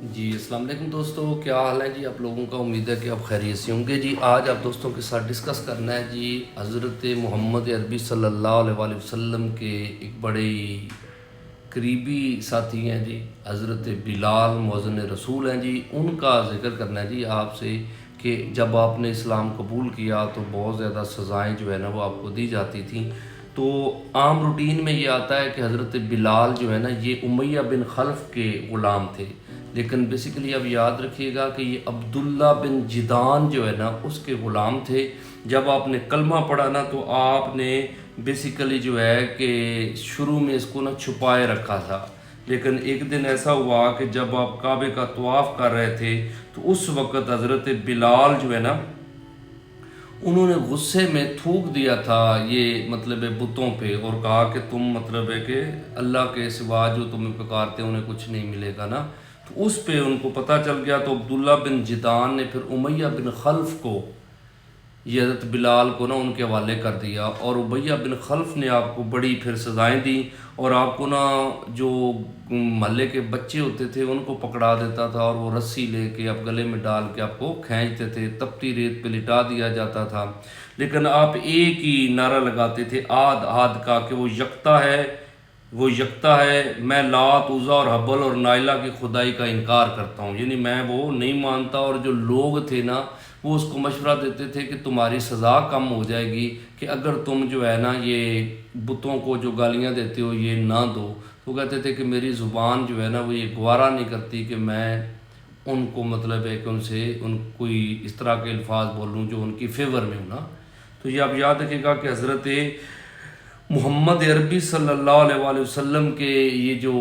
جی السلام علیکم دوستو، کیا حال ہے جی آپ لوگوں کا؟ امید ہے کہ آپ خیریت سے ہوں گے۔ جی آج آپ دوستوں کے ساتھ ڈسکس کرنا ہے جی حضرت محمد عربی صلی اللہ علیہ وآلہ وسلم کے ایک بڑے قریبی ساتھی ہیں جی، حضرت بلال مؤذن رسول ہیں جی۔ ان کا ذکر کرنا ہے جی آپ سے کہ جب آپ نے اسلام قبول کیا تو بہت زیادہ سزائیں جو ہے نا وہ آپ کو دی جاتی تھیں۔ تو عام روٹین میں یہ آتا ہے کہ حضرت بلال جو ہے نا یہ امیہ بن خلف کے غلام تھے، لیکن بیسیکلی اب یاد رکھیے گا کہ یہ عبداللہ بن جدان جو ہے نا اس کے غلام تھے۔ جب آپ نے کلمہ پڑھا نا تو آپ نے بیسیکلی جو ہے کہ شروع میں اس کو نا چھپائے رکھا تھا، لیکن ایک دن ایسا ہوا کہ جب آپ کعبے کا طواف کر رہے تھے تو اس وقت حضرت بلال جو ہے نا انہوں نے غصے میں تھوک دیا تھا یہ مطلب بتوں پہ، اور کہا کہ تم مطلب ہے کہ اللہ کے سوا جو تمہیں پکارتے ہیں انہیں کچھ نہیں ملے گا نا۔ تو اس پہ ان کو پتہ چل گیا تو عبداللہ بن جدان نے پھر امیہ بن خلف کو یہ حضرت بلال کو نا ان کے حوالے کر دیا، اور امیہ بن خلف نے آپ کو بڑی پھر سزائیں دیں، اور آپ کو نا جو محلے کے بچے ہوتے تھے ان کو پکڑا دیتا تھا، اور وہ رسی لے کے آپ گلے میں ڈال کے آپ کو کھینچتے تھے، تپتی ریت پہ لٹا دیا جاتا تھا۔ لیکن آپ ایک ہی نعرہ لگاتے تھے آد آد کا کہ وہ یکتا ہے، وہ یکتا ہے، میں لات عزا اور حبل اور نائلہ کی خدائی کا انکار کرتا ہوں، یعنی میں وہ نہیں مانتا۔ اور جو لوگ تھے نا وہ اس کو مشورہ دیتے تھے کہ تمہاری سزا کم ہو جائے گی کہ اگر تم جو ہے نا یہ بتوں کو جو گالیاں دیتے ہو یہ نہ دو۔ وہ کہتے تھے کہ میری زبان جو ہے نا وہ یہ گوارا نہیں کرتی کہ میں ان کو مطلب ہے کہ ان سے کوئی اس طرح کے الفاظ بولوں جو ان کی فیور میں ہوں نا۔ تو یہ آپ یاد رکھیے گا کہ حضرت محمد عربی صلی اللہ علیہ وآلہ وسلم کے یہ جو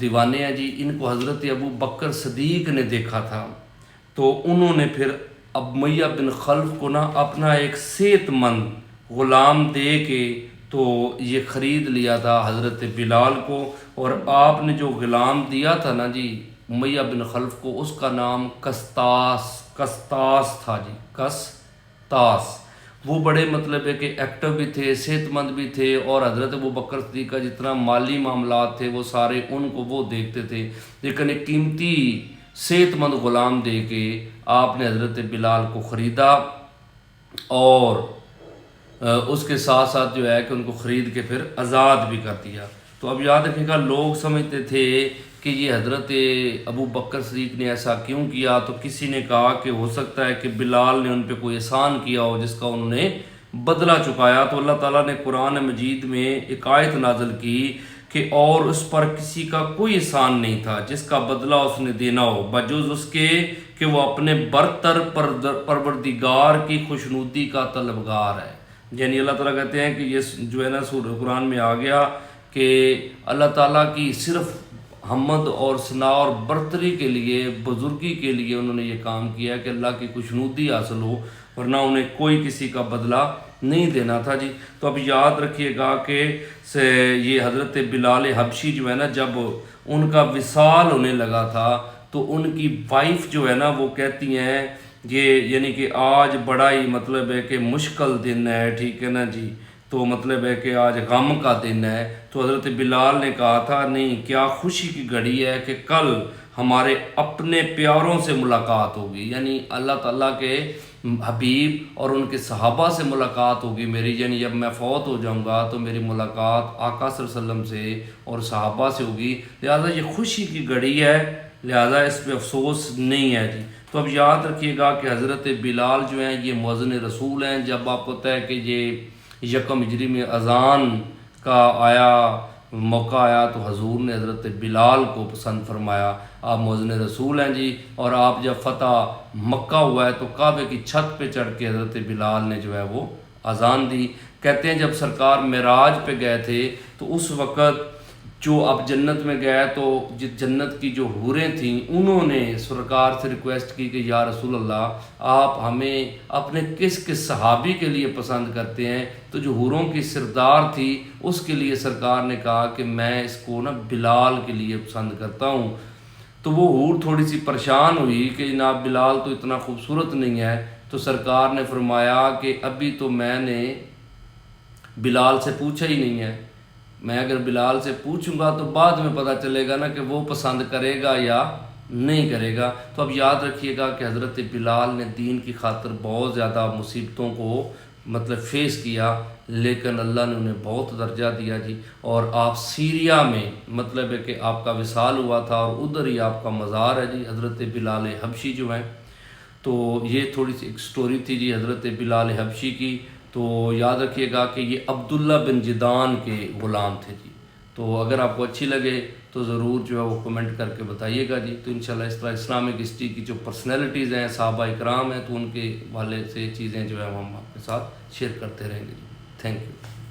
دیوانے ہیں جی ان کو حضرت ابو بکر صدیق نے دیکھا تھا، تو انہوں نے پھر امیہ بن خلف کو نا اپنا ایک صحت مند غلام دے کے تو یہ خرید لیا تھا حضرت بلال کو۔ اور آپ نے جو غلام دیا تھا نا جی امیہ بن خلف کو، اس کا نام کستاس تھا جی، کستاس۔ وہ بڑے مطلب ہے کہ ایکٹیو بھی تھے، صحت مند بھی تھے، اور حضرت ابو بکر صدیق کا جتنا مالی معاملات تھے وہ سارے ان کو وہ دیکھتے تھے، لیکن ایک قیمتی صحت مند غلام دے کے آپ نے حضرت بلال کو خریدا، اور اس کے ساتھ ساتھ جو ہے کہ ان کو خرید کے پھر آزاد بھی کر دیا۔ تو اب یاد رکھیے گا لوگ سمجھتے تھے کہ یہ حضرت ابو بکر صدیق نے ایسا کیوں کیا، تو کسی نے کہا کہ ہو سکتا ہے کہ بلال نے ان پہ کوئی احسان کیا ہو جس کا انہوں نے بدلہ چکایا۔ تو اللہ تعالیٰ نے قرآن مجید میں ایک آیت نازل کی کہ اور اس پر کسی کا کوئی احسان نہیں تھا جس کا بدلہ اس نے دینا ہو بجز اس کے کہ وہ اپنے برتر پروردگار کی خوشنودی کا طلبگار ہے۔ یعنی اللہ تعالیٰ کہتے ہیں کہ یہ جو ہے نا سورہ قرآن میں آ گیا کہ اللہ تعالیٰ کی صرف حمد اور ثنا اور برتری کے لیے، بزرگی کے لیے انہوں نے یہ کام کیا کہ اللہ کی خوشنودی حاصل ہو، ورنہ انہیں کوئی کسی کا بدلہ نہیں دینا تھا جی۔ تو اب یاد رکھیے گا کہ یہ حضرت بلال حبشی جو ہے نا جب ان کا وصال ہونے لگا تھا تو ان کی وائف جو ہے نا وہ کہتی ہیں یہ یعنی کہ آج بڑا ہی مطلب ہے کہ مشکل دن ہے، ٹھیک ہے نا جی، تو مطلب ہے کہ آج غم کا دن ہے۔ تو حضرت بلال نے کہا تھا نہیں، کیا خوشی کی گھڑی ہے کہ کل ہمارے اپنے پیاروں سے ملاقات ہوگی، یعنی اللہ تعالیٰ کے حبیب اور ان کے صحابہ سے ملاقات ہوگی میری، یعنی جب میں فوت ہو جاؤں گا تو میری ملاقات آقا صلی اللہ علیہ وسلم سے اور صحابہ سے ہوگی، لہٰذا یہ خوشی کی گھڑی ہے، لہٰذا اس پہ افسوس نہیں ہے جی۔ تو اب یاد رکھیے گا کہ حضرت بلال جو ہیں یہ مؤذن رسول ہیں۔ جب آپ کو طے کہ یہ یکم ہجری میں اذان کا موقع آیا تو حضور نے حضرت بلال کو پسند فرمایا، آپ مؤذن رسول ہیں جی، اور آپ جب فتح مکہ ہوا ہے تو کعبے کی چھت پہ چڑھ کے حضرت بلال نے جو ہے وہ اذان دی۔ کہتے ہیں جب سرکار معراج پہ گئے تھے تو اس وقت جو اب جنت میں گئے تو جنت کی جو حوریں تھیں انہوں نے سرکار سے ریکویسٹ کی کہ یا رسول اللہ آپ ہمیں اپنے کس صحابی کے لیے پسند کرتے ہیں؟ تو جو حوروں کی سردار تھی اس کے لیے سرکار نے کہا کہ میں اس کو نا بلال کے لیے پسند کرتا ہوں۔ تو وہ حور تھوڑی سی پریشان ہوئی کہ جناب بلال تو اتنا خوبصورت نہیں ہے، تو سرکار نے فرمایا کہ ابھی تو میں نے بلال سے پوچھا ہی نہیں ہے، میں اگر بلال سے پوچھوں گا تو بعد میں پتہ چلے گا نا کہ وہ پسند کرے گا یا نہیں کرے گا۔ تو اب یاد رکھیے گا کہ حضرت بلال نے دین کی خاطر بہت زیادہ مصیبتوں کو مطلب فیس کیا، لیکن اللہ نے انہیں بہت درجہ دیا جی۔ اور آپ سیریا میں مطلب ہے کہ آپ کا وصال ہوا تھا، اور ادھر ہی آپ کا مزار ہے جی، حضرت بلال حبشی جو ہیں۔ تو یہ تھوڑی سی ایک سٹوری تھی جی حضرت بلال حبشی کی۔ تو یاد رکھیے گا کہ یہ عبداللہ بن جدان کے غلام تھے جی۔ تو اگر آپ کو اچھی لگے تو ضرور جو ہے وہ کمنٹ کر کے بتائیے گا جی۔ تو انشاءاللہ اس طرح اسلامک ہسٹری کی جو پرسنالٹیز ہیں، صحابہ اکرام ہیں، تو ان کے حوالے سے چیزیں جو ہے ہم آپ کے ساتھ شیئر کرتے رہیں گے جی۔ Thank you.